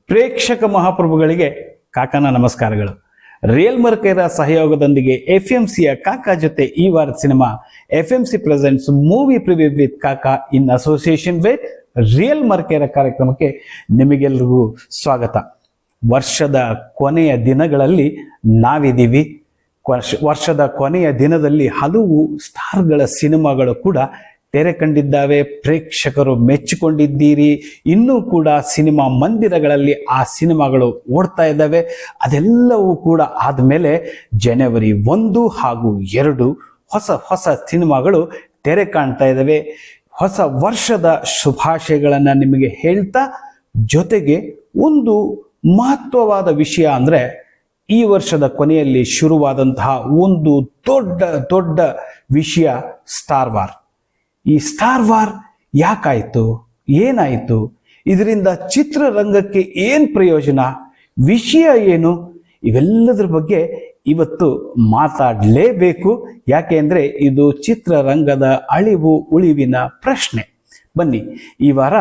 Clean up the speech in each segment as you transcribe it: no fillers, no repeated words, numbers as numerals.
ಪ್ರೇಕ್ಷಕ ಮಹಾಪ್ರಭುಗಳಿಗೆ ಕಾಕನ ನಮಸ್ಕಾರಗಳು. ರಿಯಲ್ ಮರ್ಕೇರ ಸಹಯೋಗದೊಂದಿಗೆ ಎಫ್ಎಂಸಿಯ ಕಾಕಾ ಜೊತೆ ಈ ವಾರದ cinema FMC presents movie preview with ಕಾಕಾ ಇನ್ ಅಸೋಸಿಯೇಷನ್ ವಿತ್ ರಿಯಲ್ ಮರ್ಕೇರ ಕಾರ್ಯಕ್ರಮಕ್ಕೆ ನಿಮಗೆಲ್ಲರಿಗೂ ಸ್ವಾಗತ. ವರ್ಷದ ಕೊನೆಯ ದಿನಗಳಲ್ಲಿ ನಾವಿದ್ದೀವಿ. ವರ್ಷದ ಕೊನೆಯ ದಿನದಲ್ಲಿ ಹಲವು ಸ್ಟಾರ್ಗಳ ಸಿನಿಮಾಗಳು ಕೂಡ ತೆರೆ ಕಂಡಿದ್ದಾವೆ. ಪ್ರೇಕ್ಷಕರು ಮೆಚ್ಚಿಕೊಂಡಿದ್ದೀರಿ. ಇನ್ನೂ ಕೂಡ ಸಿನಿಮಾ ಮಂದಿರಗಳಲ್ಲಿ ಆ ಸಿನಿಮಾಗಳು ಓಡ್ತಾ ಇದ್ದಾವೆ. ಅದೆಲ್ಲವೂ ಕೂಡ ಆದಮೇಲೆ ಜನವರಿ 1 ಹಾಗೂ 2 ಹೊಸ ಸಿನಿಮಾಗಳು ತೆರೆ ಕಾಣ್ತಾ ಇದ್ದಾವೆ. ಹೊಸ ವರ್ಷದ ಶುಭಾಶಯಗಳನ್ನು ನಿಮಗೆ ಹೇಳ್ತಾ, ಜೊತೆಗೆ ಒಂದು ಮಹತ್ವವಾದ ವಿಷಯ ಅಂದರೆ ಈ ವರ್ಷದ ಕೊನೆಯಲ್ಲಿ ಶುರುವಾದಂತಹ ಒಂದು ದೊಡ್ಡ ವಿಷಯ ಸ್ಟಾರ್ ವಾರ್. ಈ ಸ್ಟಾರ್ ವಾರ್ ಯಾಕಾಯಿತು, ಏನಾಯಿತು, ಇದರಿಂದ ಚಿತ್ರರಂಗಕ್ಕೆ ಏನು ಪ್ರಯೋಜನ, ವಿಷಯ ಏನು, ಇವೆಲ್ಲದರ ಬಗ್ಗೆ ಇವತ್ತು ಮಾತಾಡಲೇಬೇಕು. ಯಾಕೆ ಅಂದರೆ ಇದು ಚಿತ್ರರಂಗದ ಅಳಿವು ಉಳಿವಿನ ಪ್ರಶ್ನೆ. ಬನ್ನಿ, ಈ ವಾರ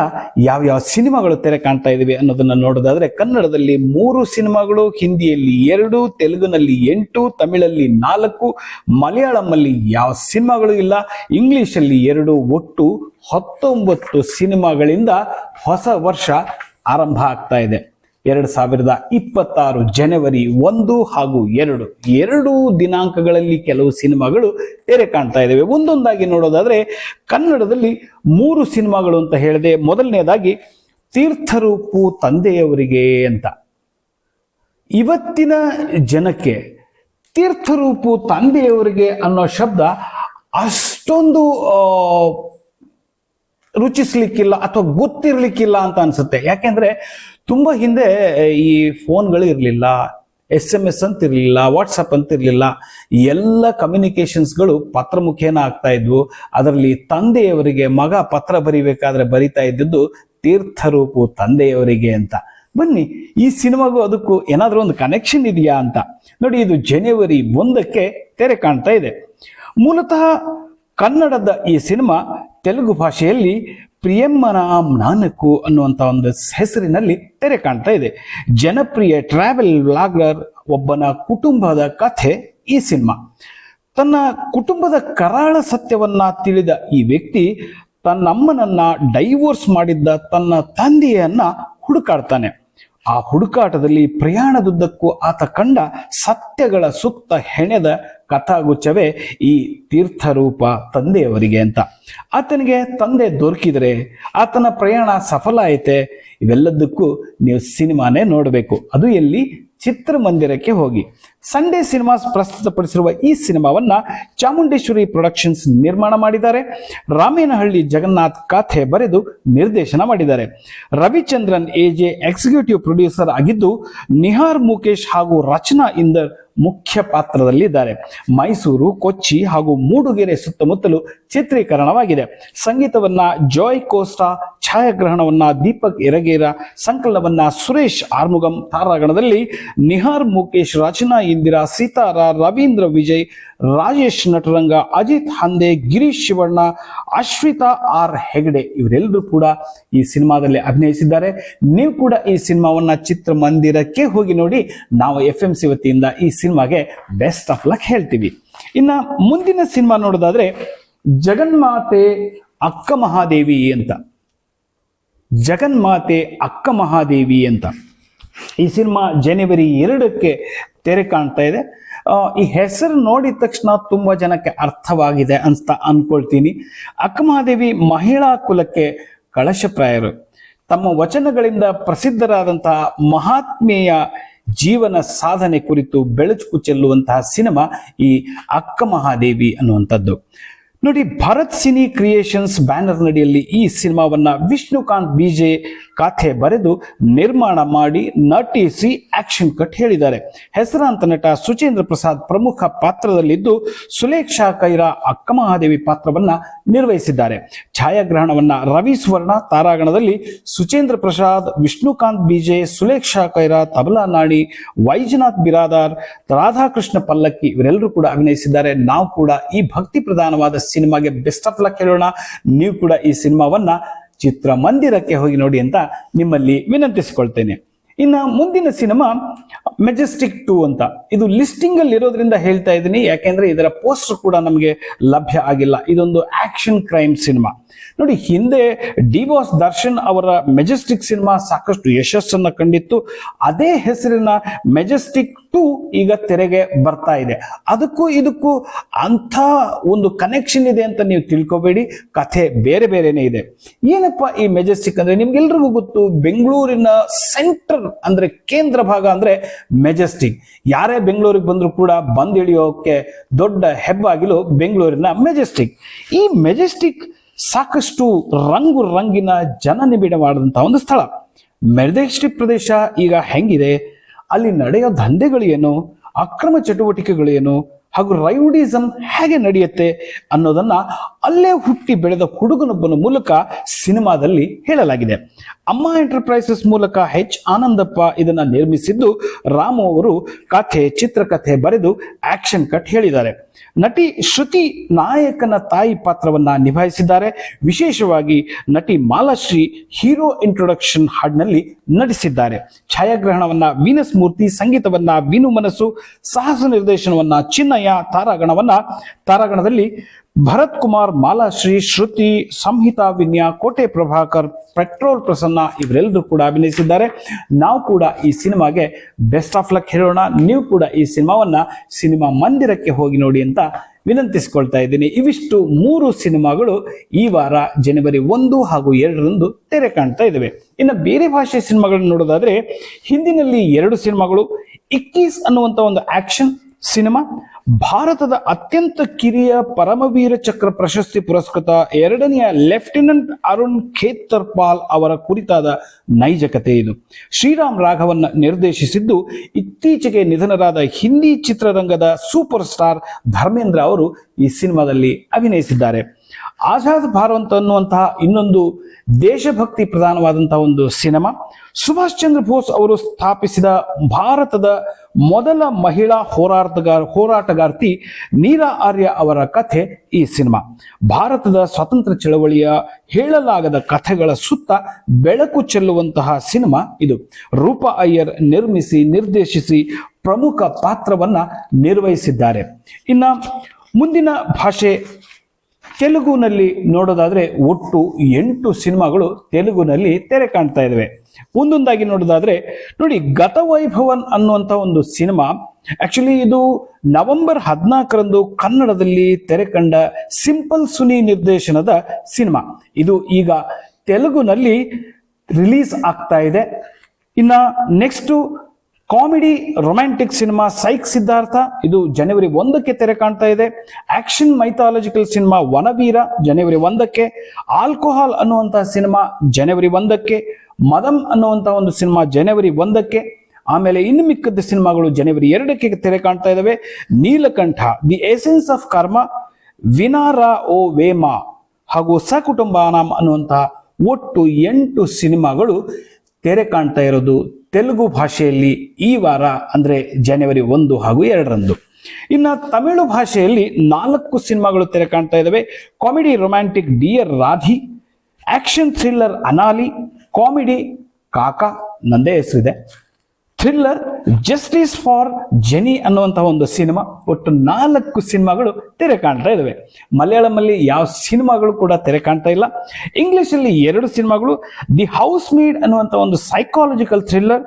ಯಾವ್ಯಾವ ಸಿನಿಮಾಗಳು ತೆರೆ ಕಾಣ್ತಾ ಇದ್ದೀವಿ ಅನ್ನೋದನ್ನ ನೋಡೋದಾದ್ರೆ, ಕನ್ನಡದಲ್ಲಿ 3 ಸಿನಿಮಾಗಳು, ಹಿಂದಿಯಲ್ಲಿ 2, ತೆಲುಗಿನಲ್ಲಿ 8, ತಮಿಳಲ್ಲಿ 4, ಮಲಯಾಳಂನಲ್ಲಿ ಯಾವ ಸಿನಿಮಾಗಳು ಇಲ್ಲ, ಇಂಗ್ಲಿಷಲ್ಲಿ 2, ಒಟ್ಟು 19 ಸಿನಿಮಾಗಳಿಂದ ಹೊಸ ವರ್ಷ ಆರಂಭ ಆಗ್ತಾ ಇದೆ. 2026 ಜನವರಿ 1 ಹಾಗೂ 2 ದಿನಾಂಕಗಳಲ್ಲಿ ಕೆಲವು ಸಿನಿಮಾಗಳು ತೆರೆ ಕಾಣ್ತಾ ಇದ್ದೇವೆ. ಒಂದೊಂದಾಗಿ ನೋಡೋದಾದ್ರೆ, ಕನ್ನಡದಲ್ಲಿ 3 ಸಿನಿಮಾಗಳು ಅಂತ ಹೇಳಿದೆ. ಮೊದಲನೇದಾಗಿ ತೀರ್ಥರೂಪು ತಂದೆಯವರಿಗೆ ಅಂತ. ಇವತ್ತಿನ ಜನಕ್ಕೆ ತೀರ್ಥರೂಪು ತಂದೆಯವರಿಗೆ ಅನ್ನೋ ಶಬ್ದ ಅಷ್ಟೊಂದು ರುಚಿಸ್ಲಿಕ್ಕಿಲ್ಲ ಅಥವಾ ಗೊತ್ತಿರ್ಲಿಕ್ಕಿಲ್ಲ ಅಂತ ಅನ್ಸುತ್ತೆ. ಯಾಕೆಂದ್ರೆ ತುಂಬಾ ಹಿಂದೆ ಈ ಫೋನ್ಗಳು ಇರಲಿಲ್ಲ, SMS ಅಂತ ಇರಲಿಲ್ಲ, ವಾಟ್ಸಪ್ ಅಂತ ಇರಲಿಲ್ಲ. ಎಲ್ಲ ಕಮ್ಯುನಿಕೇಶನ್ಸ್ಗಳು ಪತ್ರ ಮುಖೇನ ಆಗ್ತಾ ಇದ್ವು. ಅದರಲ್ಲಿ ತಂದೆಯವರಿಗೆ ಮಗ ಪತ್ರ ಬರಿಬೇಕಾದ್ರೆ ಬರಿತಾ ಇದ್ದದ್ದು ತೀರ್ಥರೂಪು ತಂದೆಯವರಿಗೆ ಅಂತ. ಬನ್ನಿ, ಈ ಸಿನಿಮಾಗೂ ಅದಕ್ಕೂ ಏನಾದರೂ ಒಂದು ಕನೆಕ್ಷನ್ ಇದೆಯಾ ಅಂತ ನೋಡಿ. ಇದು ಜನವರಿ 1ಕ್ಕೆ ತೆರೆ ಕಾಣ್ತಾ ಇದೆ. ಮೂಲತಃ ಕನ್ನಡದ ಈ ಸಿನಿಮಾ ತೆಲುಗು ಭಾಷೆಯಲ್ಲಿ ಪ್ರಿಯಮ್ಮನ ನಾನಕು ಅನ್ನುವಂಥ ಒಂದು ಹೆಸರಿನಲ್ಲಿ ತೆರೆ ಕಾಣ್ತಾ ಇದೆ. ಜನಪ್ರಿಯ ಟ್ರಾವೆಲ್ ವ್ಲಾಗರ್ ಒಬ್ಬನ ಕುಟುಂಬದ ಕಥೆ ಈ ಸಿನಿಮಾ. ತನ್ನ ಕುಟುಂಬದ ಕರಾಳ ಸತ್ಯವನ್ನ ತಿಳಿದ ಈ ವ್ಯಕ್ತಿ ತನ್ನಮ್ಮನನ್ನ ಡೈವೋರ್ಸ್ ಮಾಡಿದ್ದ ತನ್ನ ತಂದೆಯನ್ನ ಹುಡುಕಾಡ್ತಾನೆ. ಆ ಹುಡುಕಾಟದಲ್ಲಿ ಪ್ರಯಾಣದುದ್ದಕ್ಕೂ ಆತ ಕಂಡ ಸತ್ಯಗಳ ಸುತ್ತ ಹೆಣೆದ ಕಥಾಗುಚ್ಛವೇ ಈ ತೀರ್ಥರೂಪ ತಂದೆಯವರಿಗೆ ಅಂತ. ಆತನಿಗೆ ತಂದೆ ದೊರಕಿದರೆ ಆತನ ಪ್ರಯಾಣ ಸಫಲ ಐತೆ. ಇವೆಲ್ಲದಕ್ಕೂ ನೀವು ಸಿನಿಮಾನೇ ನೋಡಬೇಕು. ಅದು ಎಲ್ಲಿ? ಚಿತ್ರಮಂದಿರಕ್ಕೆ ಹೋಗಿ. ಸಂಡೇ ಸಿನಿಮಾಸ್ ಪ್ರಸ್ತುತಪಡಿಸಿರುವ ಈ ಸಿನಿಮಾವನ್ನ ಚಾಮುಂಡೇಶ್ವರಿ ಪ್ರೊಡಕ್ಷನ್ಸ್ ನಿರ್ಮಾಣ ಮಾಡಿದ್ದಾರೆ. ರಾಮೇನಹಳ್ಳಿ ಜಗನ್ನಾಥ್ ಕಥೆ ಬರೆದು ನಿರ್ದೇಶನ ಮಾಡಿದ್ದಾರೆ. ರವಿಚಂದ್ರನ್ AJ ಎಕ್ಸಿಕ್ಯೂಟಿವ್ ಪ್ರೊಡ್ಯೂಸರ್ ಆಗಿದ್ದು, ನಿಹಾರ್ ಮುಕೇಶ್ ಹಾಗೂ ರಚನಾ ಇಂದರ್ ಮುಖ್ಯ ಪಾತ್ರದಲ್ಲಿದ್ದಾರೆ. ಮೈಸೂರು, ಕೊಚ್ಚಿ ಹಾಗೂ ಮೂಡುಗೆರೆ ಸುತ್ತಮುತ್ತಲು ಚಿತ್ರೀಕರಣವಾಗಿದೆ. ಸಂಗೀತವನ್ನ ಜಾಯ್ ಕೋಸ್ಟಾ, ಛಾಯಾಗ್ರಹಣವನ್ನ ದೀಪಕ್ ಎರಗೇರ, ಸಂಕಲನವನ್ನ ಸುರೇಶ್ ಆರ್ಮುಗಂ, ತಾರಾಗಣದಲ್ಲಿ ನಿಹಾರ್ ಮುಕೇಶ್, ರಚನಾ ಇಂದಿರಾ, ಸೀತಾರ, ರವೀಂದ್ರ ವಿಜಯ್, ರಾಜೇಶ್ ನಟರಂಗ, ಅಜಿತ್ ಹಂದೆ, ಗಿರೀಶ್ ಶಿವಣ್ಣ, ಅಶ್ವಿತಾ R ಹೆಗಡೆ ಇವರೆಲ್ಲರೂ ಕೂಡ ಈ ಸಿನಿಮಾದಲ್ಲಿ ಅಭಿನಯಿಸಿದ್ದಾರೆ. ನೀವು ಕೂಡ ಈ ಸಿನಿಮಾವನ್ನ ಚಿತ್ರಮಂದಿರಕ್ಕೆ ಹೋಗಿ ನೋಡಿ. ನಾವು FMC ವತಿಯಿಂದ ಈ ಸಿನಿಮಾಗೆ ಬೆಸ್ಟ್ ಆಫ್ ಲಕ್ ಹೇಳ್ತೀವಿ. ಇನ್ನ ಮುಂದಿನ ಸಿನಿಮಾ ನೋಡೋದಾದ್ರೆ, ಜಗನ್ಮಾತೆ ಅಕ್ಕ ಮಹಾದೇವಿ ಅಂತ. ಜಗನ್ಮಾತೆ ಅಕ್ಕ ಮಹಾದೇವಿ ಅಂತ ಈ ಸಿನಿಮಾ ಜನವರಿ 2ಕ್ಕೆ ತೆರೆ ಕಾಣ್ತಾ ಇದೆ. ಈ ಹೆಸರು ನೋಡಿದ ತಕ್ಷಣ ತುಂಬಾ ಜನಕ್ಕೆ ಅರ್ಥವಾಗಿದೆ ಅಂತ ಅನ್ಕೊಳ್ತೀನಿ. ಅಕ್ಕ ಮಹಾದೇವಿ ಮಹಿಳಾ ಕುಲಕ್ಕೆ ಕಳಶಪ್ರಾಯರು. ತಮ್ಮ ವಚನಗಳಿಂದ ಪ್ರಸಿದ್ಧರಾದಂತಹ ಮಹಾತ್ಮೆಯ ಜೀವನ ಸಾಧನೆ ಕುರಿತು ಬೆಳಕು ಚೆಲ್ಲುವಂತಹ ಸಿನಿಮಾ ಈ ಅಕ್ಕ ಮಹಾದೇವಿ ಅನ್ನುವಂಥದ್ದು. ನೋಡಿ, ಭರತ್ ಸಿನಿ ಕ್ರಿಯೇಷನ್ಸ್ ಬ್ಯಾನರ್ ನಡಿಯಲ್ಲಿ ಈ ಸಿನಿಮಾವನ್ನ ವಿಷ್ಣುಕಾಂತ್ BJ ಕಥೆ ಬರೆದು ನಿರ್ಮಾಣ ಮಾಡಿ ನಟಿಸಿ ಆಕ್ಷನ್ ಕಟ್ ಹೇಳಿದ್ದಾರೆ. ಹೆಸರಾಂತ ನಟ ಸುಚೇಂದ್ರ ಪ್ರಸಾದ್ ಪ್ರಮುಖ ಪಾತ್ರದಲ್ಲಿದ್ದು, ಸುಲೇಖಾ ಕೈರಾ ಅಕ್ಕ ಮಹಾದೇವಿ ಪಾತ್ರವನ್ನ ನಿರ್ವಹಿಸಿದ್ದಾರೆ. ಛಾಯಾಗ್ರಹಣವನ್ನ ರವಿ ಸುವರ್ಣ, ತಾರಾಗಣದಲ್ಲಿ ಸುಚೇಂದ್ರ ಪ್ರಸಾದ್, ವಿಷ್ಣುಕಾಂತ್ BJ, ಸುಲೇಖಾ ಕೈರಾ, ತಬಲಾ ನಾಣಿ, ವೈಜನಾಥ್ ಬಿರಾದಾರ್, ರಾಧಾಕೃಷ್ಣ ಪಲ್ಲಕ್ಕಿ ಇವರೆಲ್ಲರೂ ಕೂಡ ಅಭಿನಯಿಸಿದ್ದಾರೆ. ನಾವು ಕೂಡ ಈ ಭಕ್ತಿ ಪ್ರಧಾನವಾದ ಸಿನಿಮಾಗೆ ಬೆಸ್ಟ್ ಆಫ್ ಲಕ್ ಹೇಳೋಣ. ನೀವು ಕೂಡ ಈ ಸಿನಿಮಾವನ್ನ ಚಿತ್ರಮಂದಿರಕ್ಕೆ ಹೋಗಿ ನೋಡಿ ಅಂತ ನಿಮ್ಮಲ್ಲಿ ವಿನಂತಿಸಿಕೊಳ್ತೇನೆ. ಇನ್ನ ಮುಂದಿನ ಸಿನಿಮಾ ಮೆಜೆಸ್ಟಿಕ್ 2 ಅಂತ. ಇದು ಲಿಸ್ಟಿಂಗ್ ಅಲ್ಲಿ ಇರೋದ್ರಿಂದ ಹೇಳ್ತಾ ಇದ್ದೀನಿ, ಯಾಕೆಂದ್ರೆ ಇದರ ಪೋಸ್ಟರ್ ಕೂಡ ನಮಗೆ ಲಭ್ಯ ಆಗಿಲ್ಲ. ಇದೊಂದು ಆಕ್ಷನ್ ಕ್ರೈಮ್ ಸಿನಿಮಾ. ನೋಡಿ, ಹಿಂದೆ ಡಿ ಬಾಸ್ ದರ್ಶನ್ ಅವರ ಮೆಜೆಸ್ಟಿಕ್ ಸಿನಿಮಾ ಸಾಕಷ್ಟು ಯಶಸ್ಸನ್ನ ಕಂಡಿತ್ತು. ಅದೇ ಹೆಸರಿನ ಮೆಜೆಸ್ಟಿಕ್ 2 ಈಗ ತೆರೆಗೆ ಬರ್ತಾ ಇದೆ. ಅದಕ್ಕೂ ಇದಕ್ಕೂ ಅಂಥ ಒಂದು ಕನೆಕ್ಷನ್ ಇದೆ ಅಂತ ನೀವು ತಿಳ್ಕೊಬೇಡಿ, ಕಥೆ ಬೇರೆ ಬೇರೆನೇ ಇದೆ. ಏನಪ್ಪ ಈ ಮೆಜೆಸ್ಟಿಕ್ ಅಂದ್ರೆ ನಿಮ್ಗೆಲ್ರಿಗೂ ಗೊತ್ತು, ಬೆಂಗಳೂರಿನ ಸೆಂಟರ್ ಅಂದ್ರೆ ಕೇಂದ್ರ ಭಾಗ ಅಂದ್ರೆ ಮೆಜೆಸ್ಟಿಕ್. ಯಾರೇ ಬೆಂಗಳೂರಿಗೆ ಬಂದ್ರು ಕೂಡ ಬಂದ್ ಹಿಡಿಯೋಕೆ ದೊಡ್ಡ ಹೆಬ್ಬಾಗಿಲು ಬೆಂಗಳೂರಿನ ಮೆಜೆಸ್ಟಿಕ್. ಈ ಮೆಜೆಸ್ಟಿಕ್ ಸಾಕಷ್ಟು ರಂಗು ರಂಗಿನ ಜನನಿಬಿಡ ಮಾಡಿದಂತಹ ಒಂದು ಸ್ಥಳ. ಮೆಜೆಸ್ಟಿಕ್ ಪ್ರದೇಶ ಈಗ ಹೆಂಗಿದೆ, ಅಲ್ಲಿ ನಡೆಯೋ ದಂಧೆಗಳು ಏನು, ಅಕ್ರಮ ಚಟುವಟಿಕೆಗಳು ಏನು, ಹಾಗೂ ರೌಡಿಸಂ ಹೇಗೆ ನಡೆಯುತ್ತೆ ಅನ್ನೋದನ್ನ ಅಲ್ಲೇ ಹುಟ್ಟಿ ಬೆಳೆದ ಹುಡುಗನೊಬ್ಬನ ಮೂಲಕ ಸಿನಿಮಾದಲ್ಲಿ ಹೇಳಲಾಗಿದೆ. ಅಮ್ಮ ಎಂಟರ್ಪ್ರೈಸಸ್ ಮೂಲಕ ಆನಂದಪ್ಪ ಇದನ್ನ ನಿರ್ಮಿಸಿದ್ದು, ರಾಮು ಅವರು ಕಥೆ ಚಿತ್ರಕಥೆ ಬರೆದು ಆಕ್ಷನ್ ಕಟ್ ಹೇಳಿದ್ದಾರೆ. ನಟಿ ಶ್ರುತಿ ನಾಯಕನ ತಾಯಿ ಪಾತ್ರವನ್ನ ನಿಭಾಯಿಸಿದ್ದಾರೆ. ವಿಶೇಷವಾಗಿ ನಟಿ ಮಾಲಾಶ್ರೀ ಹೀರೋ ಇಂಟ್ರೊಡಕ್ಷನ್ ಹಾಡಿನಲ್ಲಿ ನಟಿಸಿದ್ದಾರೆ. ಛಾಯಾಗ್ರಹಣವನ್ನ ವೀನಸ್ ಮೂರ್ತಿ, ಸಂಗೀತವನ್ನ ವೀನು ಮನಸ್ಸು, ಸಾಹಸ ನಿರ್ದೇಶನವನ್ನ ಚಿನ್ನಯ್ಯ, ತಾರಾಗಣದಲ್ಲಿ ಭರತ್ ಕುಮಾರ್, ಮಾಲಾಶ್ರೀ, ಶ್ರುತಿ, ಸಂಹಿತಾ ವಿನ್ಯಾ, ಕೋಟೆ ಪ್ರಭಾಕರ್, ಪೆಟ್ರೋಲ್ ಪ್ರಸನ್ನ ಇವರೆಲ್ಲರೂ ಕೂಡ ಅಭಿನಯಿಸಿದ್ದಾರೆ. ನಾವು ಕೂಡ ಈ ಸಿನಿಮಾಗೆ ಬೆಸ್ಟ್ ಆಫ್ ಲಕ್ ಹೇಳೋಣ. ನೀವು ಕೂಡ ಈ ಸಿನಿಮಾ ಮಂದಿರಕ್ಕೆ ಹೋಗಿ ನೋಡಿ ಅಂತ ವಿನಂತಿಸಿಕೊಳ್ತಾ ಇದ್ದೀನಿ. ಇವಿಷ್ಟು 3 ಸಿನಿಮಾಗಳು ಈ ವಾರ ಜನವರಿ 1 ಹಾಗೂ 2ರಂದು ತೆರೆ ಕಾಣ್ತಾ ಇದ್ದಾವೆ. ಇನ್ನು ಬೇರೆ ಭಾಷೆ ಸಿನಿಮಾಗಳನ್ನು ನೋಡೋದಾದ್ರೆ, ಹಿಂದಿನಲ್ಲಿ 2 ಸಿನಿಮಾಗಳು. 21 ಅನ್ನುವಂಥ ಒಂದು ಆಕ್ಷನ್ ಸಿನಿಮಾ, ಭಾರತದ ಅತ್ಯಂತ ಕಿರಿಯ ಪರಮವೀರ ಚಕ್ರ ಪ್ರಶಸ್ತಿ ಪುರಸ್ಕೃತ 2ನೇ ಲೆಫ್ಟಿನೆಂಟ್ ಅರುಣ್ ಖೇತರ್ಪಾಲ್ ಅವರ ಕುರಿತಾದ ನೈಜ ಕಥೆ ಇದು. ಶ್ರೀರಾಮ್ ರಾಘವನ್ ನಿರ್ದೇಶಿಸಿದ್ದು, ಇತ್ತೀಚೆಗೆ ನಿಧನರಾದ ಹಿಂದಿ ಚಿತ್ರರಂಗದ ಸೂಪರ್ ಸ್ಟಾರ್ ಧರ್ಮೇಂದ್ರ ಅವರು ಈ ಸಿನಿಮಾದಲ್ಲಿ ಅಭಿನಯಿಸಿದ್ದಾರೆ. ಆಜಾದ್ ಭಾರತ್ ಅನ್ನುವಂತಹ ಇನ್ನೊಂದು ದೇಶಭಕ್ತಿ ಪ್ರಧಾನವಾದಂತಹ ಒಂದು ಸಿನಿಮಾ. ಸುಭಾಷ್ ಚಂದ್ರ ಬೋಸ್ ಅವರು ಸ್ಥಾಪಿಸಿದ ಭಾರತದ ಮೊದಲ ಮಹಿಳಾ ಹೋರಾಟಗಾರ್ತಿ ನೀರಾ ಆರ್ಯ ಅವರ ಕಥೆ ಈ ಸಿನಿಮಾ. ಭಾರತದ ಸ್ವಾತಂತ್ರ್ಯ ಚಳವಳಿಯ ಹೇಳಲಾಗದ ಕಥೆಗಳ ಸುತ್ತ ಬೆಳಕು ಚೆಲ್ಲುವಂತಹ ಸಿನಿಮಾ ಇದು. ರೂಪಾ ಅಯ್ಯರ್ ನಿರ್ಮಿಸಿ ನಿರ್ದೇಶಿಸಿ ಪ್ರಮುಖ ಪಾತ್ರವನ್ನ ನಿರ್ವಹಿಸಿದ್ದಾರೆ. ಇನ್ನ ಮುಂದಿನ ಭಾಷೆ ತೆಲುಗುನಲ್ಲಿ ನೋಡೋದಾದ್ರೆ, ಒಟ್ಟು 8 ಸಿನಿಮಾಗಳು ತೆಲುಗುನಲ್ಲಿ ತೆರೆ ಕಾಣ್ತಾ ಇದ್ದಾವೆ. ಒಂದೊಂದಾಗಿ ನೋಡೋದಾದ್ರೆ ನೋಡಿ, ಗತವೈಭವನ್ ಅನ್ನುವಂಥ ಒಂದು ಸಿನಿಮಾ, ಆಕ್ಚುಲಿ ಇದು ನವೆಂಬರ್ 14ರಂದು ಕನ್ನಡದಲ್ಲಿ ತೆರೆ ಕಂಡ ಸಿಂಪಲ್ ಸುನಿ ನಿರ್ದೇಶನದ ಸಿನಿಮಾ. ಇದು ಈಗ ತೆಲುಗುನಲ್ಲಿ ರಿಲೀಸ್ ಆಗ್ತಾ ಇದೆ. ಇನ್ನ ನೆಕ್ಸ್ಟ್ ಕಾಮಿಡಿ ರೊಮ್ಯಾಂಟಿಕ್ ಸಿನಿಮಾ ಸೈಕ್ ಸಿದ್ಧಾರ್ಥ, ಇದು ಜನವರಿ 1ಕ್ಕೆ ತೆರೆ ಕಾಣ್ತಾ ಇದೆ. ಆಕ್ಷನ್ ಮೈಥಾಲಜಿಕಲ್ ಸಿನಿಮಾ ವನವೀರ ಜನವರಿ 1ಕ್ಕೆ. ಆಲ್ಕೋಹಾಲ್ ಅನ್ನುವಂತಹ ಸಿನಿಮಾ ಜನವರಿ 1ಕ್ಕೆ. ಮದಮ್ ಅನ್ನುವಂತಹ ಒಂದು ಸಿನಿಮಾ ಜನವರಿ 1ಕ್ಕೆ. ಆಮೇಲೆ ಇನ್ನು ಮಿಕ್ಕದ ಸಿನಿಮಾಗಳು ಜನವರಿ 2ಕ್ಕೆ ತೆರೆ ಕಾಣ್ತಾ ಇದ್ದಾವೆ. ನೀಲಕಂಠ, ದಿ ಎಸೆನ್ಸ್ ಆಫ್ ಕರ್ಮ, ವಿನಾರಾ ಓ ವೇಮಾ ಹಾಗೂ ಸಕುಟುಂಬಾನಾಂ ಅನ್ನುವಂತಹ ಒಟ್ಟು 8 ಸಿನಿಮಾಗಳು ತೆರೆ ಕಾಣ್ತಾ ಇರೋದು ತೆಲುಗು ಭಾಷೆಯಲ್ಲಿ ಈ ವಾರ, ಅಂದ್ರೆ ಜನವರಿ 1 ಹಾಗೂ 2ರಂದು. ಇನ್ನು ತಮಿಳು ಭಾಷೆಯಲ್ಲಿ 4 ಸಿನಿಮಾಗಳು ತೆರೆ ಕಾಣ್ತಾ ಇದ್ದಾವೆ. Comedy romantic dear Radhi, action thriller Anali, comedy Kaka, ನಂದೇ ಹೆಸರಿದೆ, ಥ್ರಿಲ್ಲರ್ ಜಸ್ಟಿಸ್ ಫಾರ್ ಜೆನಿ ಅನ್ನುವಂತಹ ಒಂದು ಸಿನಿಮಾ. ಒಟ್ಟು 4 ಸಿನಿಮಾಗಳು ತೆರೆ ಕಾಣ್ತಾ ಇದ್ದಾವೆ. ಮಲಯಾಳಮಲ್ಲಿ ಯಾವ ಸಿನಿಮಾಗಳು ಕೂಡ ತೆರೆ ಕಾಣ್ತಾ ಇಲ್ಲ. ಇಂಗ್ಲಿಷಲ್ಲಿ 2 ಸಿನಿಮಾಗಳು, ದಿ ಹೌಸ್ ಮೇಡ್ ಅನ್ನುವಂಥ ಒಂದು psychological thriller,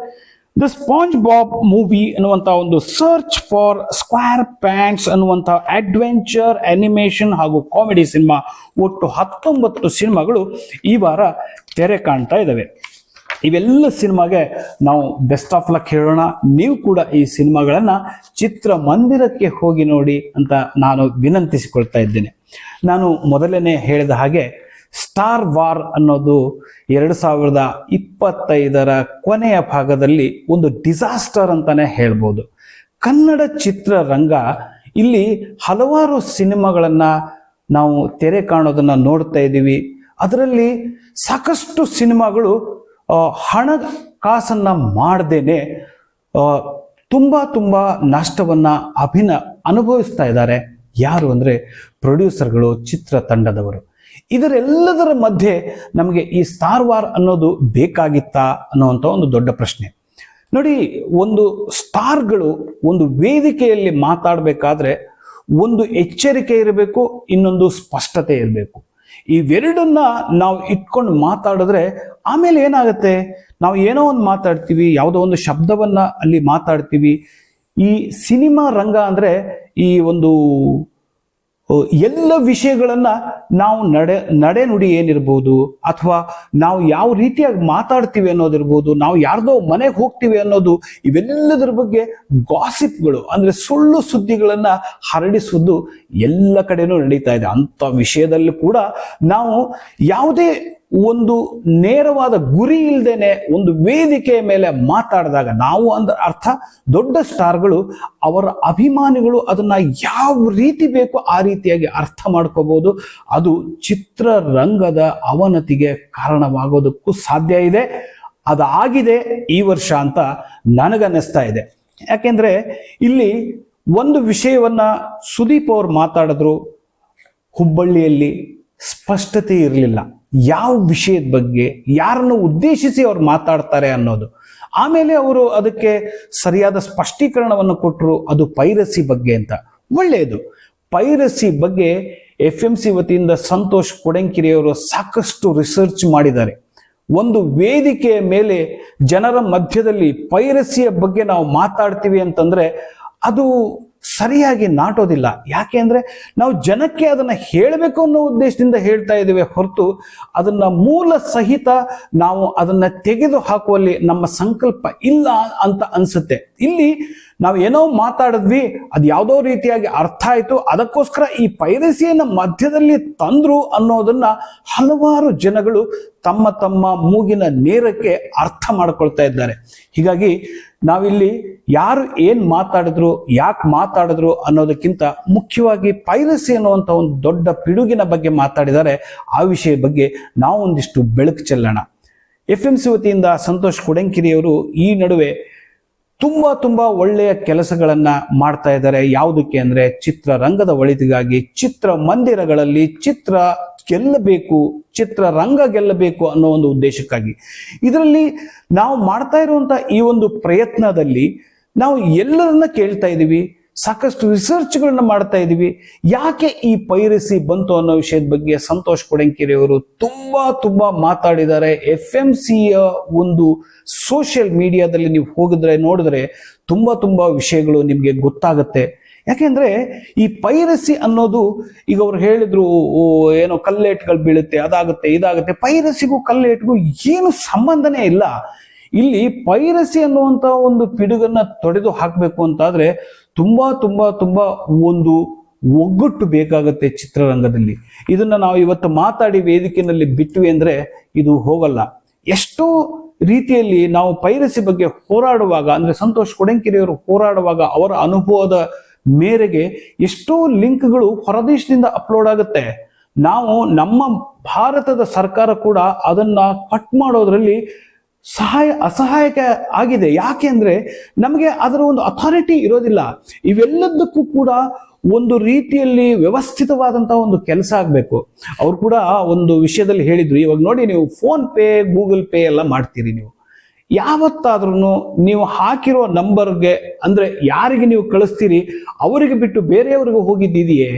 the sponge Bob movie ಅನ್ನುವಂಥ ಒಂದು ಸರ್ಚ್ ಫಾರ್ ಸ್ಕ್ವೇರ್ ಪ್ಯಾಂಟ್ಸ್ ಅನ್ನುವಂಥ ಅಡ್ವೆಂಚರ್ ಅನಿಮೇಷನ್ ಹಾಗೂ ಕಾಮಿಡಿ ಸಿನಿಮಾ. ಒಟ್ಟು 19 ಸಿನಿಮಾಗಳು ಈ ವಾರ ತೆರೆ ಕಾಣ್ತಾ ಇದ್ದಾವೆ. ಇವೆಲ್ಲ ಸಿನಿಮಾಗೆ ನಾವು ಬೆಸ್ಟ್ ಆಫ್ ಲಕ್ ಹೇಳೋಣ. ನೀವು ಕೂಡ ಈ ಸಿನಿಮಾಗಳನ್ನ ಚಿತ್ರಮಂದಿರಕ್ಕೆ ಹೋಗಿ ನೋಡಿ ಅಂತ ನಾನು ವಿನಂತಿಸಿಕೊಳ್ತಾ ಇದ್ದೇನೆ. ನಾನು ಮೊದಲನೇ ಹೇಳಿದ ಹಾಗೆ ಸ್ಟಾರ್ ವಾರ್ ಅನ್ನೋದು 2025ರ ಕೊನೆಯ ಭಾಗದಲ್ಲಿ ಒಂದು ಡಿಸಾಸ್ಟರ್ ಅಂತಾನೆ ಹೇಳ್ಬೋದು. ಕನ್ನಡ ಚಿತ್ರರಂಗ ಇಲ್ಲಿ ಹಲವಾರು ಸಿನಿಮಾಗಳನ್ನ ನಾವು ತೆರೆ ಕಾಣೋದನ್ನ ನೋಡ್ತಾ ಇದ್ದೀವಿ. ಅದರಲ್ಲಿ ಸಾಕಷ್ಟು ಸಿನಿಮಾಗಳು ಹಣಕಾಸನ್ನ ಮಾಡದೇನೆ ತುಂಬಾ ನಷ್ಟವನ್ನ ಅನುಭವಿಸ್ತಾ ಇದ್ದಾರೆ. ಯಾರು ಅಂದ್ರೆ ಪ್ರೊಡ್ಯೂಸರ್ಗಳು, ಚಿತ್ರತಂಡದವರು. ಇದರೆಲ್ಲದರ ಮಧ್ಯೆ ನಮಗೆ ಈ ಸ್ಟಾರ್ ವಾರ್ ಅನ್ನೋದು ಬೇಕಾಗಿತ್ತಾ ಅನ್ನುವಂಥ ಒಂದು ದೊಡ್ಡ ಪ್ರಶ್ನೆ. ನೋಡಿ, ಒಂದು ಸ್ಟಾರ್ಗಳು ಒಂದು ವೇದಿಕೆಯಲ್ಲಿ ಮಾತಾಡಬೇಕಾದ್ರೆ ಒಂದು ಎಚ್ಚರಿಕೆ ಇರಬೇಕು, ಇನ್ನೊಂದು ಸ್ಪಷ್ಟತೆ ಇರಬೇಕು. ಇವೆರಡನ್ನ ನಾವು ಇಟ್ಕೊಂಡು ಮಾತಾಡಿದ್ರೆ ಆಮೇಲೆ ಏನಾಗುತ್ತೆ, ನಾವು ಏನೋ ಒಂದು ಮಾತಾಡ್ತೀವಿ, ಯಾವುದೋ ಒಂದು ಶಬ್ದವನ್ನ ಅಲ್ಲಿ ಮಾತಾಡ್ತೀವಿ. ಈ ಸಿನಿಮಾ ರಂಗ ಅಂದ್ರೆ ಈ ಒಂದು ಎಲ್ಲ ವಿಷಯಗಳನ್ನ ನಾವು ನಡೆ ನುಡಿ ಏನಿರ್ಬೋದು, ಅಥವಾ ನಾವು ಯಾವ ರೀತಿಯಾಗಿ ಮಾತಾಡ್ತೀವಿ ಅನ್ನೋದಿರ್ಬೋದು, ನಾವು ಯಾರ್ದೋ ಮನೆಗೆ ಹೋಗ್ತೀವಿ ಅನ್ನೋದು, ಇವೆಲ್ಲದರ ಬಗ್ಗೆ ಗಾಸಿಪ್ಗಳು ಅಂದ್ರೆ ಸುಳ್ಳು ಸುದ್ದಿಗಳನ್ನ ಹರಡಿಸುವುದು ಎಲ್ಲ ಕಡೆನೂ ನಡೀತಾ ಇದೆ. ಅಂತ ವಿಷಯದಲ್ಲಿ ಕೂಡ ನಾವು ಯಾವುದೇ ಒಂದು ನೇರವಾದ ಗುರಿ ಇಲ್ಲದೇನೆ ಒಂದು ವೇದಿಕೆಯ ಮೇಲೆ ಮಾತಾಡಿದಾಗ, ನಾವು ಅಂದ್ರೆ ಅರ್ಥ ದೊಡ್ಡ ಸ್ಟಾರ್ಗಳು, ಅವರ ಅಭಿಮಾನಿಗಳು ಅದನ್ನ ಯಾವ ರೀತಿ ಬೇಕೋ ಆ ರೀತಿಯಾಗಿ ಅರ್ಥ ಮಾಡ್ಕೋಬಹುದು. ಅದು ಚಿತ್ರರಂಗದ ಅವನತಿಗೆ ಕಾರಣವಾಗೋದಕ್ಕೂ ಸಾಧ್ಯ ಇದೆ. ಅದಾಗಿದೆ ಈ ವರ್ಷ ಅಂತ ನನಗನ್ನಿಸ್ತಾ ಇದೆ. ಯಾಕೆಂದ್ರೆ ಇಲ್ಲಿ ಒಂದು ವಿಷಯವನ್ನ ಸುದೀಪ್ ಅವರು ಮಾತಾಡಿದ್ರು, ಹುಬ್ಬಳ್ಳಿಯಲ್ಲಿ ಸ್ಪಷ್ಟತೆ ಇರಲಿಲ್ಲ ಯಾವ ವಿಷಯದ ಬಗ್ಗೆ, ಯಾರನ್ನು ಉದ್ದೇಶಿಸಿ ಅವ್ರು ಮಾತಾಡ್ತಾರೆ ಅನ್ನೋದು. ಆಮೇಲೆ ಅವರು ಅದಕ್ಕೆ ಸರಿಯಾದ ಸ್ಪಷ್ಟೀಕರಣವನ್ನು ಕೊಟ್ಟರು, ಅದು ಪೈರಸಿ ಬಗ್ಗೆ ಅಂತ. ಒಳ್ಳೆಯದು. ಪೈರಸಿ ಬಗ್ಗೆ FMC ವತಿಯಿಂದ ಸಂತೋಷ್ ಕೊಡಂಕಿರಿ ಅವರು ಸಾಕಷ್ಟು ರಿಸರ್ಚ್ ಮಾಡಿದ್ದಾರೆ. ಒಂದು ವೇದಿಕೆಯ ಮೇಲೆ ಜನರ ಮಧ್ಯದಲ್ಲಿ ಪೈರಸಿಯ ಬಗ್ಗೆ ನಾವು ಮಾತಾಡ್ತೀವಿ ಅಂತಂದ್ರೆ ಅದು ಸರಿಯಾಗಿ ನಾಟೋದಿಲ್ಲ. ಯಾಕೆ ಅಂದ್ರೆ ನಾವು ಜನಕ್ಕೆ ಅದನ್ನ ಹೇಳಬೇಕು ಅನ್ನೋ ಉದ್ದೇಶದಿಂದ ಹೇಳ್ತಾ ಇದ್ದೇವೆ ಹೊರತು ಅದನ್ನ ಮೂಲ ಸಹಿತ ನಾವು ಅದನ್ನ ತೆಗೆದು ಹಾಕುವಲ್ಲಿ ನಮ್ಮ ಸಂಕಲ್ಪ ಇಲ್ಲ ಅಂತ ಅನ್ಸುತ್ತೆ. ಇಲ್ಲಿ ನಾವು ಏನೋ ಮಾತಾಡಿದ್ವಿ, ಅದು ಯಾವುದೋ ರೀತಿಯಾಗಿ ಅರ್ಥ ಆಯ್ತು, ಅದಕ್ಕೋಸ್ಕರ ಈ ಪೈರಸಿಯನ್ನ ಮಧ್ಯದಲ್ಲಿ ತಂದ್ರು ಅನ್ನೋದನ್ನ ಹಲವಾರು ಜನಗಳು ತಮ್ಮ ತಮ್ಮ ಮೂಗಿನ ನೇರಕ್ಕೆ ಅರ್ಥ ಮಾಡ್ಕೊಳ್ತಾ ಇದ್ದಾರೆ. ಹೀಗಾಗಿ ನಾವಿಲ್ಲಿ ಯಾರು ಏನ್ ಮಾತಾಡಿದ್ರು, ಯಾಕೆ ಮಾತಾಡಿದ್ರು ಅನ್ನೋದಕ್ಕಿಂತ ಮುಖ್ಯವಾಗಿ ಪೈರಸಿ ಅನ್ನುವಂಥ ಒಂದು ದೊಡ್ಡ ಪಿಡುಗಿನ ಬಗ್ಗೆ ಮಾತಾಡಿದ್ದಾರೆ. ಆ ವಿಷಯ ಬಗ್ಗೆ ನಾವು ಒಂದಿಷ್ಟು ಬೆಳಕು ಚೆಲ್ಲೋಣ. FMC ವತಿಯಿಂದ ಸಂತೋಷ್ ಕೊಡಂಕಿರಿಯವರು ಈ ನಡುವೆ ತುಂಬಾ ಒಳ್ಳೆಯ ಕೆಲಸಗಳನ್ನ ಮಾಡ್ತಾ ಇದ್ದಾರೆ. ಯಾವುದಕ್ಕೆ ಅಂದ್ರೆ ಚಿತ್ರರಂಗದ ಒಳಿತಿಗಾಗಿ, ಚಿತ್ರಮಂದಿರಗಳಲ್ಲಿ ಚಿತ್ರ ಗೆಲ್ಲಬೇಕು, ಚಿತ್ರರಂಗ ಗೆಲ್ಲಬೇಕು ಅನ್ನೋ ಒಂದು ಉದ್ದೇಶಕ್ಕಾಗಿ. ಇದರಲ್ಲಿ ನಾವು ಮಾಡ್ತಾ ಇರುವಂತ ಈ ಒಂದು ಪ್ರಯತ್ನದಲ್ಲಿ ನಾವು ಎಲ್ಲರನ್ನ ಕೇಳ್ತಾ ಇದ್ದೀವಿ, ಸಾಕಷ್ಟು ರಿಸರ್ಚ್ಗಳನ್ನ ಮಾಡ್ತಾ ಇದ್ದೀವಿ. ಯಾಕೆ ಈ ಪೈರಸಿ ಬಂತು ಅನ್ನೋ ವಿಷಯದ ಬಗ್ಗೆ ಸಂತೋಷ್ ಕೊಡಂಕಿರಿ ಅವರು ತುಂಬಾ ಮಾತಾಡಿದ್ದಾರೆ. FMCಯ ಒಂದು ಸೋಷಿಯಲ್ ಮೀಡಿಯಾದಲ್ಲಿ ನೀವು ಹೋಗಿದ್ರೆ ನೋಡಿದ್ರೆ ತುಂಬಾ ವಿಷಯಗಳು ನಿಮ್ಗೆ ಗೊತ್ತಾಗುತ್ತೆ. ಯಾಕೆಂದ್ರೆ ಈ ಪೈರಸಿ ಅನ್ನೋದು, ಈಗ ಅವ್ರು ಹೇಳಿದ್ರು ಏನೋ ಕಲ್ಲೇಟ್ಗಳು ಬೀಳುತ್ತೆ, ಅದಾಗುತ್ತೆ ಇದಾಗುತ್ತೆ. ಪೈರಸಿಗೂ ಕಲ್ಲೇಟ್ಗೂ ಏನು ಸಂಬಂಧನೇ ಇಲ್ಲ. ಇಲ್ಲಿ ಪೈರಸಿ ಅನ್ನುವಂತ ಒಂದು ಪಿಡುಗನ್ನ ತೊಡೆದು ಹಾಕಬೇಕು ಅಂತಾದ್ರೆ ತುಂಬಾ ಒಂದು ಒಗ್ಗಟ್ಟು ಬೇಕಾಗುತ್ತೆ ಚಿತ್ರರಂಗದಲ್ಲಿ. ಇದನ್ನ ನಾವು ಇವತ್ತು ಮಾತಾಡಿ ವೇದಿಕೆಯಲ್ಲಿ ಬಿಟ್ವಿ ಅಂದ್ರೆ ಇದು ಹೋಗಲ್ಲ. ಎಷ್ಟೋ ರೀತಿಯಲ್ಲಿ ನಾವು ಪೈರಸಿ ಬಗ್ಗೆ ಹೋರಾಡುವಾಗ, ಅಂದ್ರೆ ಸಂತೋಷ್ ಕೊಡಂಕಿರಿಯವರು ಹೋರಾಡುವಾಗ ಅವರ ಅನುಭವದ ಮೇರೆಗೆ ಎಷ್ಟೋ ಲಿಂಕ್ಗಳು ಹೊರದೇಶದಿಂದ ಅಪ್ಲೋಡ್ ಆಗುತ್ತೆ. ನಾವು ನಮ್ಮ ಭಾರತದ ಸರ್ಕಾರ ಕೂಡ ಅದನ್ನ ಕಟ್ ಮಾಡೋದ್ರಲ್ಲಿ ಅಸಹಾಯಕ ಆಗಿದೆ. ಯಾಕೆ ಅಂದ್ರೆ ನಮಗೆ ಅದರ ಒಂದು ಅಥಾರಿಟಿ ಇರೋದಿಲ್ಲ. ಇವೆಲ್ಲದಕ್ಕೂ ಕೂಡ ಒಂದು ರೀತಿಯಲ್ಲಿ ವ್ಯವಸ್ಥಿತವಾದಂತಹ ಒಂದು ಕೆಲಸ ಆಗ್ಬೇಕು. ಅವ್ರು ಕೂಡ ಒಂದು ವಿಷಯದಲ್ಲಿ ಹೇಳಿದ್ರು, ಇವಾಗ ನೋಡಿ ನೀವು ಫೋನ್ ಪೇ, ಗೂಗಲ್ ಪೇ ಎಲ್ಲ ಮಾಡ್ತೀರಿ, ನೀವು ಯಾವತ್ತಾದ್ರೂ ನೀವು ಹಾಕಿರೋ ನಂಬರ್ಗೆ ಅಂದ್ರೆ ಯಾರಿಗೆ ನೀವು ಕಳಿಸ್ತೀರಿ ಅವರಿಗೆ ಬಿಟ್ಟು ಬೇರೆಯವರಿಗೆ ಹೋಗಿದ್ದಿದೆಯೇ?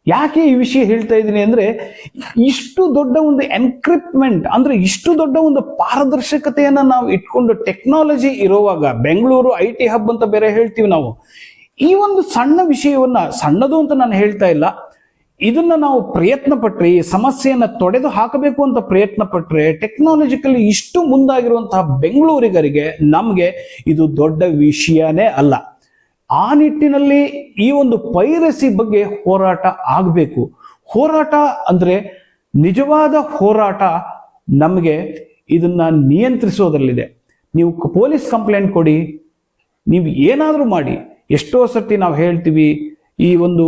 ಯಾಕೆ ಈ ವಿಷಯ ಹೇಳ್ತಾ ಇದ್ದೀನಿ ಅಂದ್ರೆ, ಇಷ್ಟು ದೊಡ್ಡ ಒಂದು ಎನ್ಕ್ರಿಪ್ಟ್ಮೆಂಟ್ ಅಂದ್ರೆ ಇಷ್ಟು ದೊಡ್ಡ ಒಂದು ಪಾರದರ್ಶಕತೆಯನ್ನ ನಾವು ಇಟ್ಕೊಂಡು ಟೆಕ್ನಾಲಜಿ ಇರುವಾಗ, ಬೆಂಗಳೂರು IT ಹಬ್ ಅಂತ ಬೇರೆ ಹೇಳ್ತೀವಿ ನಾವು, ಈ ಒಂದು ಸಣ್ಣ ವಿಷಯವನ್ನ, ಸಣ್ಣದು ಅಂತ ನಾನು ಹೇಳ್ತಾ ಇಲ್ಲ, ಇದನ್ನ ನಾವು ಪ್ರಯತ್ನ ಪಟ್ರೆ, ಈ ಸಮಸ್ಯೆಯನ್ನ ತೊಡೆದು ಹಾಕಬೇಕು ಅಂತ ಪ್ರಯತ್ನ ಪಟ್ರೆ, ಟೆಕ್ನಾಲಜಿಕಲಿ ಇಷ್ಟು ಮುಂದಾಗಿರುವಂತಹ ಬೆಂಗಳೂರಿಗರಿಗೆ ನಮ್ಗೆ ಇದು ದೊಡ್ಡ ವಿಷಯನೇ ಅಲ್ಲ. ಆ ನಿಟ್ಟಿನಲ್ಲಿ ಈ ಒಂದು ಪೈರಸಿ ಬಗ್ಗೆ ಹೋರಾಟ ಆಗಬೇಕು. ಹೋರಾಟ ಅಂದ್ರೆ ನಿಜವಾದ ಹೋರಾಟ ನಮಗೆ ಇದನ್ನ ನಿಯಂತ್ರಿಸೋದ್ರಲ್ಲಿದೆ. ನೀವು ಪೊಲೀಸ್ ಕಂಪ್ಲೇಂಟ್ ಕೊಡಿ, ನೀವು ಏನಾದರೂ ಮಾಡಿ. ಎಷ್ಟೋ ಸರ್ತಿ ನಾವು ಹೇಳ್ತೀವಿ ಈ ಒಂದು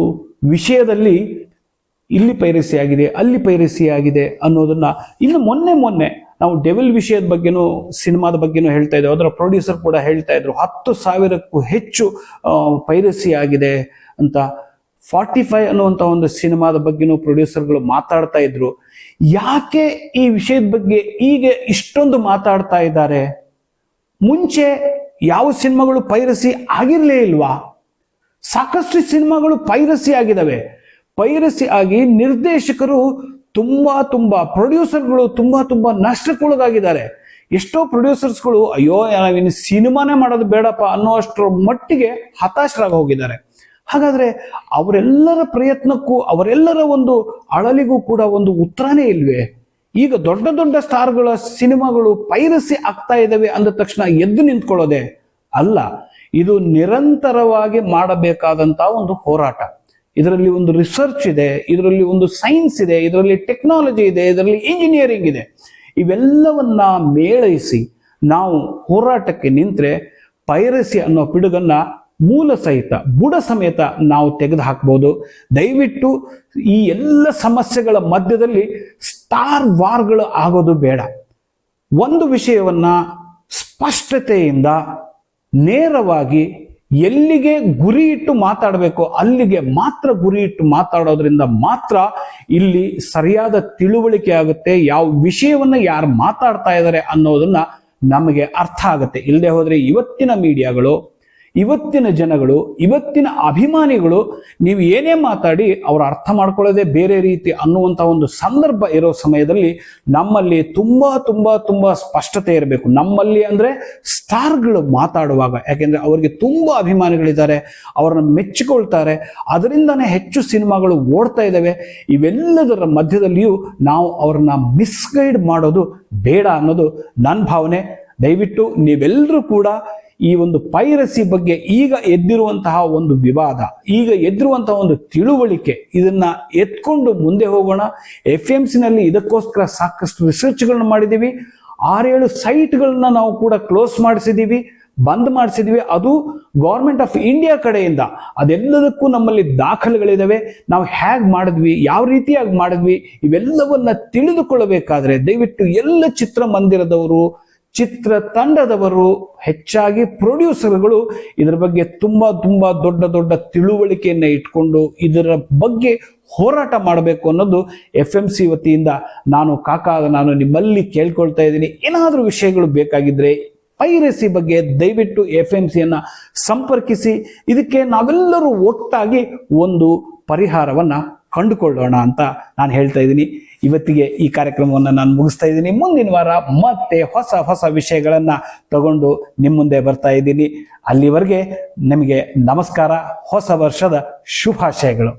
ವಿಷಯದಲ್ಲಿ ಇಲ್ಲಿ ಪೈರಸಿ ಆಗಿದೆ, ಅಲ್ಲಿ ಪೈರಸಿ ಆಗಿದೆ ಅನ್ನೋದನ್ನ. ಇನ್ನು ಮೊನ್ನೆ ನಾವು ಡೆವಿಲ್ ವಿಷಯದ ಬಗ್ಗೆನೂ, ಸಿನಿಮಾದ ಬಗ್ಗೆನೂ ಹೇಳ್ತಾ ಇದ್ದೇವೆ. ಅದರ ಪ್ರೊಡ್ಯೂಸರ್ ಕೂಡ ಹೇಳ್ತಾ ಇದ್ರು 10,000ಕ್ಕೂ ಹೆಚ್ಚು ಪೈರಸಿ ಆಗಿದೆ ಅಂತ. 45 ಅನ್ನುವಂಥ ಒಂದು ಸಿನಿಮಾದ ಬಗ್ಗೆನೂ ಪ್ರೊಡ್ಯೂಸರ್ಗಳು ಮಾತಾಡ್ತಾ ಇದ್ರು. ಯಾಕೆ ಈ ವಿಷಯದ ಬಗ್ಗೆ ಈಗ ಇಷ್ಟೊಂದು ಮಾತಾಡ್ತಾ ಇದ್ದಾರೆ? ಮುಂಚೆ ಯಾವ ಸಿನಿಮಾಗಳು ಪೈರಸಿ ಆಗಿರಲೇ ಇಲ್ವಾ? ಸಾಕಷ್ಟು ಸಿನಿಮಾಗಳು ಪೈರಸಿ ಆಗಿದ್ದಾವೆ. ಪೈರಸಿ ಆಗಿ ನಿರ್ದೇಶಕರು ತುಂಬಾ ಪ್ರೊಡ್ಯೂಸರ್ಗಳು ತುಂಬಾ ನಷ್ಟಕ್ಕೊಳಗಾಗಿದ್ದಾರೆ. ಎಷ್ಟೋ ಪ್ರೊಡ್ಯೂಸರ್ಸ್ಗಳು ಅಯ್ಯೋ ನಾವಿನ್ನು ಸಿನಿಮಾನೇ ಮಾಡೋದು ಬೇಡಪ್ಪ ಅನ್ನೋ ಅಷ್ಟರ ಮಟ್ಟಿಗೆ ಹತಾಶರಾಗಿ ಹೋಗಿದ್ದಾರೆ. ಹಾಗಾದ್ರೆ ಅವರೆಲ್ಲರ ಪ್ರಯತ್ನಕ್ಕೂ ಅವರೆಲ್ಲರ ಒಂದು ಅಳಲಿಗೂ ಕೂಡ ಒಂದು ಉತ್ತರನೇ ಇಲ್ವೇ? ಈಗ ದೊಡ್ಡ ದೊಡ್ಡ ಸ್ಟಾರ್ಗಳ ಸಿನಿಮಾಗಳು ಪೈರಸಿ ಆಗ್ತಾ ಇದ್ದಾವೆ ಅಂದ ತಕ್ಷಣ ಎದ್ದು ನಿಂತ್ಕೊಳ್ಳೋದೆ ಅಲ್ಲ. ಇದು ನಿರಂತರವಾಗಿ ಮಾಡಬೇಕಾದಂತಹ ಒಂದು ಹೋರಾಟ. ಇದರಲ್ಲಿ ಒಂದು ರಿಸರ್ಚ್ ಇದೆ, ಇದರಲ್ಲಿ ಒಂದು ಸೈನ್ಸ್ ಇದೆ, ಇದರಲ್ಲಿ ಟೆಕ್ನಾಲಜಿ ಇದೆ, ಇದರಲ್ಲಿ ಇಂಜಿನಿಯರಿಂಗ್ ಇದೆ. ಇವೆಲ್ಲವನ್ನ ಮೇಳೈಸಿ ನಾವು ಹೋರಾಟಕ್ಕೆ ನಿಂತ್ರೆ ಪೈರಸಿ ಅನ್ನೋ ಪಿಡುಗನ್ನ ಮೂಲ ಸಹಿತ ಬುಡ ಸಮೇತ ನಾವು ತೆಗೆದು ಹಾಕ್ಬೋದು. ದಯವಿಟ್ಟು ಈ ಎಲ್ಲ ಸಮಸ್ಯೆಗಳ ಮಧ್ಯದಲ್ಲಿ ಸ್ಟಾರ್ ವಾರ್ಗಳು ಆಗೋದು ಬೇಡ. ಒಂದು ವಿಷಯವನ್ನ ಸ್ಪಷ್ಟತೆಯಿಂದ ನೇರವಾಗಿ ಎಲ್ಲಿಗೆ ಗುರಿ ಇಟ್ಟು ಮಾತಾಡಬೇಕು ಅಲ್ಲಿಗೆ ಮಾತ್ರ ಗುರಿ ಇಟ್ಟು ಮಾತಾಡೋದ್ರಿಂದ ಮಾತ್ರ ಇಲ್ಲಿ ಸರಿಯಾದ ತಿಳುವಳಿಕೆ ಆಗುತ್ತೆ. ಯಾವ ವಿಷಯವನ್ನ ಯಾರು ಮಾತಾಡ್ತಾ ಇದ್ದಾರೆ ಅನ್ನೋದನ್ನ ನಮಗೆ ಅರ್ಥ ಆಗುತ್ತೆ. ಇಲ್ಲದೆ ಹೋದ್ರೆ ಇವತ್ತಿನ ಮೀಡಿಯಾಗಳು, ಇವತ್ತಿನ ಜನಗಳು, ಇವತ್ತಿನ ಅಭಿಮಾನಿಗಳು ನೀವು ಏನೇ ಮಾತಾಡಿ ಅವ್ರು ಅರ್ಥ ಮಾಡ್ಕೊಳ್ಳೋದೇ ಬೇರೆ ರೀತಿ ಅನ್ನುವಂಥ ಒಂದು ಸಂದರ್ಭ ಇರೋ ಸಮಯದಲ್ಲಿ ನಮ್ಮಲ್ಲಿ ತುಂಬಾ ಸ್ಪಷ್ಟತೆ ಇರಬೇಕು. ನಮ್ಮಲ್ಲಿ ಅಂದ್ರೆ ಸ್ಟಾರ್ಗಳು ಮಾತಾಡುವಾಗ, ಯಾಕೆಂದ್ರೆ ಅವರಿಗೆ ತುಂಬಾ ಅಭಿಮಾನಿಗಳಿದ್ದಾರೆ, ಅವ್ರನ್ನ ಮೆಚ್ಚಿಕೊಳ್ತಾರೆ, ಅದರಿಂದನೇ ಹೆಚ್ಚು ಸಿನಿಮಾಗಳು ಓಡ್ತಾ ಇದ್ದಾವೆ. ಇವೆಲ್ಲದರ ಮಧ್ಯದಲ್ಲಿಯೂ ನಾವು ಅವ್ರನ್ನ ಮಿಸ್ಗೈಡ್ ಮಾಡೋದು ಬೇಡ ಅನ್ನೋದು ನನ್ನ ಭಾವನೆ. ದಯವಿಟ್ಟು ನೀವೆಲ್ಲರೂ ಕೂಡ ಈ ಒಂದು ಪೈರಸಿ ಬಗ್ಗೆ ಈಗ ಎದ್ದಿರುವಂತಹ ಒಂದು ವಿವಾದ, ಈಗ ಎದ್ದಿರುವಂತಹ ಒಂದು ತಿಳುವಳಿಕೆ, ಇದನ್ನ ಎತ್ಕೊಂಡು ಮುಂದೆ ಹೋಗೋಣ. FMC ನಲ್ಲಿ ಇದಕ್ಕೋಸ್ಕರ ಸಾಕಷ್ಟು ರಿಸರ್ಚ್ಗಳನ್ನ ಮಾಡಿದ್ದೀವಿ. 6-7 ಸೈಟ್ಗಳನ್ನ ನಾವು ಕೂಡ ಕ್ಲೋಸ್ ಮಾಡಿಸಿದ್ದೀವಿ, ಬಂದ್ ಮಾಡಿಸಿದ್ವಿ. ಅದು ಗೌರ್ಮೆಂಟ್ ಆಫ್ ಇಂಡಿಯಾ ಕಡೆಯಿಂದ. ಅದೆಲ್ಲದಕ್ಕೂ ನಮ್ಮಲ್ಲಿ ದಾಖಲೆಗಳಿದಾವೆ. ನಾವು ಹೇಗೆ ಮಾಡಿದ್ವಿ, ಯಾವ ರೀತಿಯಾಗಿ ಮಾಡಿದ್ವಿ, ಇವೆಲ್ಲವನ್ನ ತಿಳಿದುಕೊಳ್ಳಬೇಕಾದ್ರೆ ದಯವಿಟ್ಟು ಎಲ್ಲ ಚಿತ್ರಮಂದಿರದವರು, ಚಿತ್ರ ತಂಡದವರು, ಹೆಚ್ಚಾಗಿ ಪ್ರೊಡ್ಯೂಸರ್ಗಳು ಇದರ ಬಗ್ಗೆ ತುಂಬಾ ದೊಡ್ಡ ತಿಳುವಳಿಕೆಯನ್ನ ಇಟ್ಕೊಂಡು ಇದರ ಬಗ್ಗೆ ಹೋರಾಟ ಮಾಡಬೇಕು ಅನ್ನೋದು FMC ವತಿಯಿಂದ ನಾನು ನಿಮ್ಮಲ್ಲಿ ಕೇಳ್ಕೊಳ್ತಾ ಇದ್ದೀನಿ. ಏನಾದರೂ ವಿಷಯಗಳು ಬೇಕಾಗಿದ್ರೆ ಪೈರಸಿ ಬಗ್ಗೆ ದಯವಿಟ್ಟು FMCಯನ್ನ ಸಂಪರ್ಕಿಸಿ. ಇದಕ್ಕೆ ನಾವೆಲ್ಲರೂ ಒಟ್ಟಾಗಿ ಒಂದು ಪರಿಹಾರವನ್ನ ಕಂಡುಕೊಳ್ಳೋಣ ಅಂತ ನಾನು ಹೇಳ್ತಾ ಇದ್ದೀನಿ. ಇವತ್ತಿಗೆ ಈ ಕಾರ್ಯಕ್ರಮವನ್ನು ನಾನು ಮುಗಿಸ್ತಾ ಇದ್ದೀನಿ. ಮುಂದಿನ ವಾರ ಮತ್ತೆ ಹೊಸ ವಿಷಯಗಳನ್ನ ತಗೊಂಡು ನಿಮ್ಮ ಮುಂದೆ ಬರ್ತಾ ಇದ್ದೀನಿ. ಅಲ್ಲಿವರೆಗೆ ನಿಮಗೆ ನಮಸ್ಕಾರ. ಹೊಸ ವರ್ಷದ ಶುಭಾಶಯಗಳು.